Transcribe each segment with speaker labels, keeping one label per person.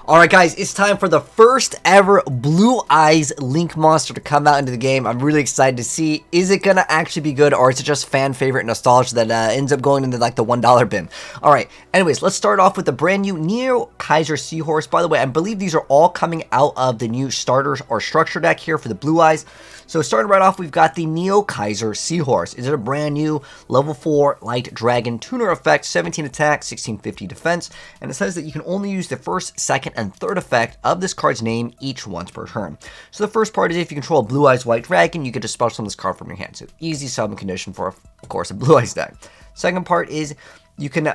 Speaker 1: Alright guys, it's time for the first ever Blue Eyes Link monster to come out into the game. I'm really excited to see, is it gonna actually be good, or is it just fan favorite nostalgia that ends up going into like the $1 bin? Alright, anyways, let's start off with the brand new Kaiser Seahorse. By the way, I believe these are all coming out of the new starters or structure deck here for the Blue Eyes. So starting right off, we've got the Kaiser Seahorse. Is it a brand new level 4 light dragon tuner effect, 17 attack, 1650 defense, and it says that you can only use the first, second, and third effect of this card's name each once per turn. So the first part is if you control a Blue Eyes White Dragon, you get to special summon this card from your hand. So easy summon condition for, of course, a Blue Eyes deck. Second part is you can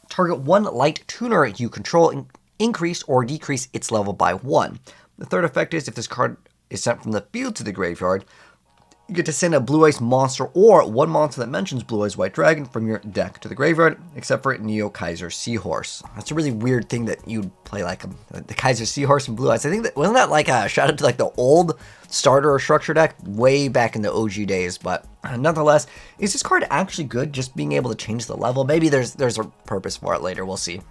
Speaker 1: target one light tuner you control and increase or decrease its level by 1. The third effect is if this card is sent from the field to the graveyard, you get to send a Blue Eyes monster or one monster that mentions Blue Eyes White Dragon from your deck to the graveyard, except for Kaiser Seahorse. That's a really weird thing that you'd play like the Kaiser Seahorse and Blue Eyes. I think that wasn't that like a shout out to like the old starter or structure deck way back in the OG days, but nonetheless, is this card actually good? Just being able to change the level? Maybe there's a purpose for it later. We'll see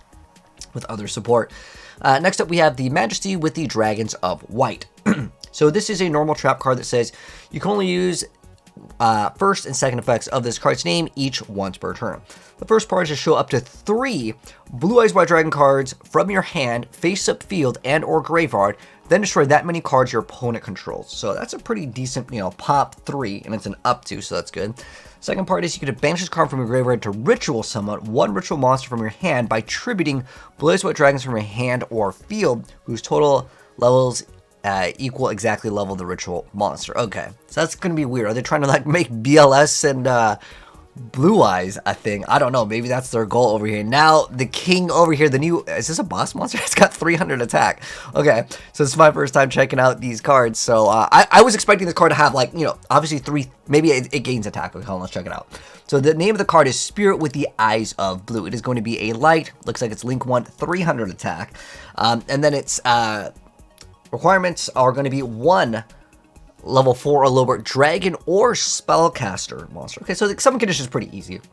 Speaker 1: with other support. Next up, we have the Majesty with the Dragons of White. So this is a normal trap card that says you can only use first and second effects of this card's name each once per turn. The first part is to show up to 3 Blue Eyes White Dragon cards from your hand, face up field, and or graveyard, then destroy that many cards your opponent controls. So that's a pretty decent, pop 3, and it's an up to, so that's good. Second part is you get to banish this card from your graveyard to ritual summon one ritual monster from your hand by tributing Blue Eyes White Dragons from your hand or field whose total levels equal exactly level the ritual monster. Okay, so that's gonna be weird. Are they trying to like make BLS and Blue Eyes a thing? I don't know. Maybe that's their goal over here. Now the king over here, the new, is this a boss monster? It's got 300 attack. Okay, so this is my first time checking out these cards. So I was expecting this card to have like, obviously 3, maybe it gains attack. Okay, let's check it out. So the name of the card is Spirit with the Eyes of Blue. It is going to be a light. Looks like it's Link 1, 300 attack. And then it's requirements are going to be 1 level 4 or lower dragon or spellcaster monster. Okay, so the summon condition is pretty easy. It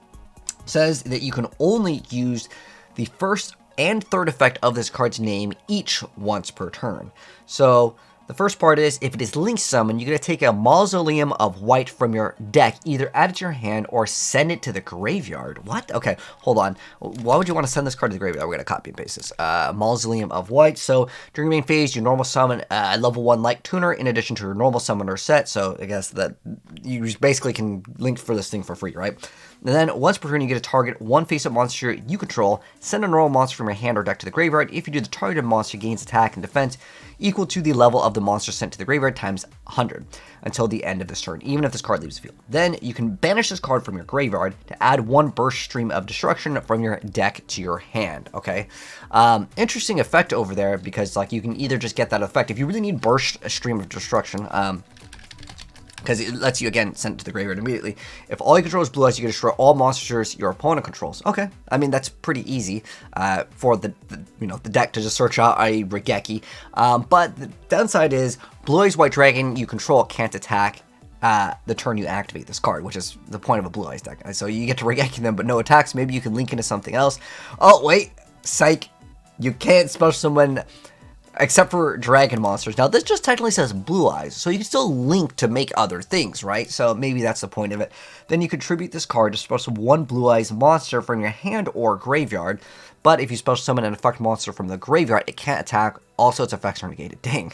Speaker 1: says that you can only use the first and third effect of this card's name each once per turn. So the first part is if it is link summon, you're going to take a Mausoleum of White from your deck, either add it to your hand or send it to the graveyard. What? Okay, hold on. Why would you want to send this card to the graveyard? We're going to copy and paste this. Mausoleum of White. So during your main phase, you normal summon a level 1 light tuner in addition to your normal summoner set. So I guess that you basically can link for this thing for free, right? And then once per turn, you get to target one face-up monster you control, send a normal monster from your hand or deck to the graveyard. If you do, the targeted monster gains attack and defense equal to the level of the monster sent to the graveyard times 100 until the end of this turn, even if this card leaves the field. Then you can banish this card from your graveyard to add 1 burst stream of destruction from your deck to your hand. Okay, interesting effect over there, because like you can either just get that effect if you really need burst stream of destruction, because it lets you, again, send it to the graveyard immediately. If all you control is Blue Eyes, you can destroy all monsters your opponent controls. Okay, I mean, that's pretty easy for the deck to just search out a Regeki. But the downside is Blue Eyes White Dragon you control can't attack the turn you activate this card, which is the point of a Blue Eyes deck. So you get to Regeki them, but no attacks. Maybe you can link into something else. Oh, wait, psych. You can't special summon except for dragon monsters. Now, this just technically says Blue Eyes, so you can still link to make other things, right? So maybe that's the point of it. Then you contribute this card to special summon 1 Blue Eyes monster from your hand or graveyard, but if you special summon an effect monster from the graveyard, it can't attack. Also, its effects are negated. Dang.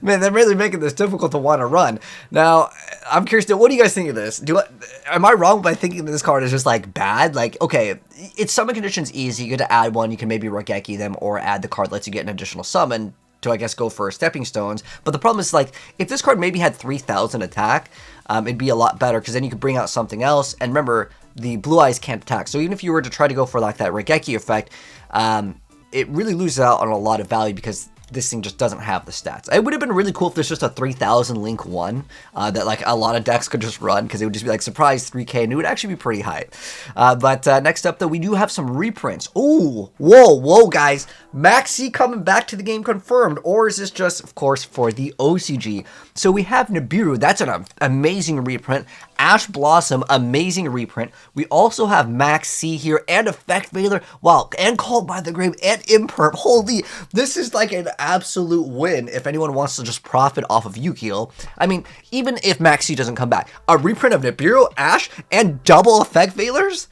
Speaker 1: Man, they're really making this difficult to want to run. Now, I'm curious, what do you guys think of this? Am I wrong by thinking that this card is just, like, bad? Like, okay, its summon condition's easy. You get to add 1. You can maybe Regeki them or add the card lets you get an additional summon to, I guess, go for stepping stones. But the problem is, like, if this card maybe had 3,000 attack, it'd be a lot better, because then you could bring out something else. And remember, the Blue Eyes can't attack. So even if you were to try to go for, like, that Regeki effect, it really loses out on a lot of value, because this thing just doesn't have the stats. It would have been really cool if there's just a 3,000 link 1 that like a lot of decks could just run, because it would just be like surprise 3k, and it would actually be pretty high. But next up though, we do have some reprints. Oh, whoa guys, Maxi coming back to the game confirmed, or is this just of course for the OCG? So we have Nibiru. That's an amazing reprint. Ash Blossom, amazing reprint. We also have Max C here, and Effect Veiler, wow, and Called by the Grave, and Imperm. Holy, this is like an absolute win if anyone wants to just profit off of YuGiOh. I mean, even if Max C doesn't come back, a reprint of Nibiru, Ash, and double Effect Veilers,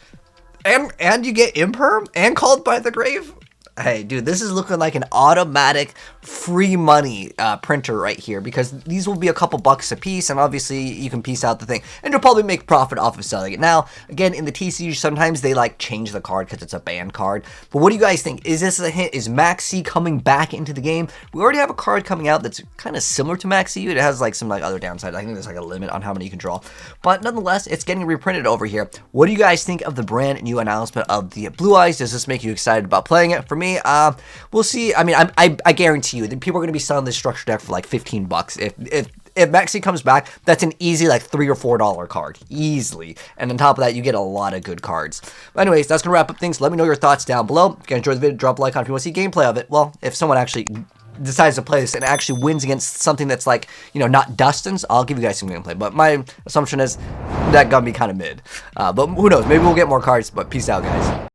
Speaker 1: and you get Imperm, and Called by the Grave? Hey, dude, this is looking like an automatic free money printer right here, because these will be a couple bucks a piece, and obviously you can piece out the thing, and you'll probably make profit off of selling it. Now, again, in the TCG, sometimes they like change the card because it's a banned card, but what do you guys think? Is this a hint? Is Max C coming back into the game? We already have a card coming out that's kind of similar to Max C. It has like some like other downsides. I think there's like a limit on how many you can draw, but nonetheless, it's getting reprinted over here. What do you guys think of the brand new announcement of the Blue Eyes? Does this make you excited about playing it? For me, we'll see. I mean, I guarantee you that people are going to be selling this structure deck for like 15 bucks. If Max C comes back, that's an easy like $3 or $4 card, easily. And on top of that, you get a lot of good cards. But anyways, that's going to wrap up things. Let me know your thoughts down below. If you enjoyed the video, drop a like on if you want to see gameplay of it. Well, if someone actually decides to play this and actually wins against something that's like, you know, not Dustin's, I'll give you guys some gameplay. But my assumption is that gonna be kind of mid. But who knows? Maybe we'll get more cards. But peace out, guys.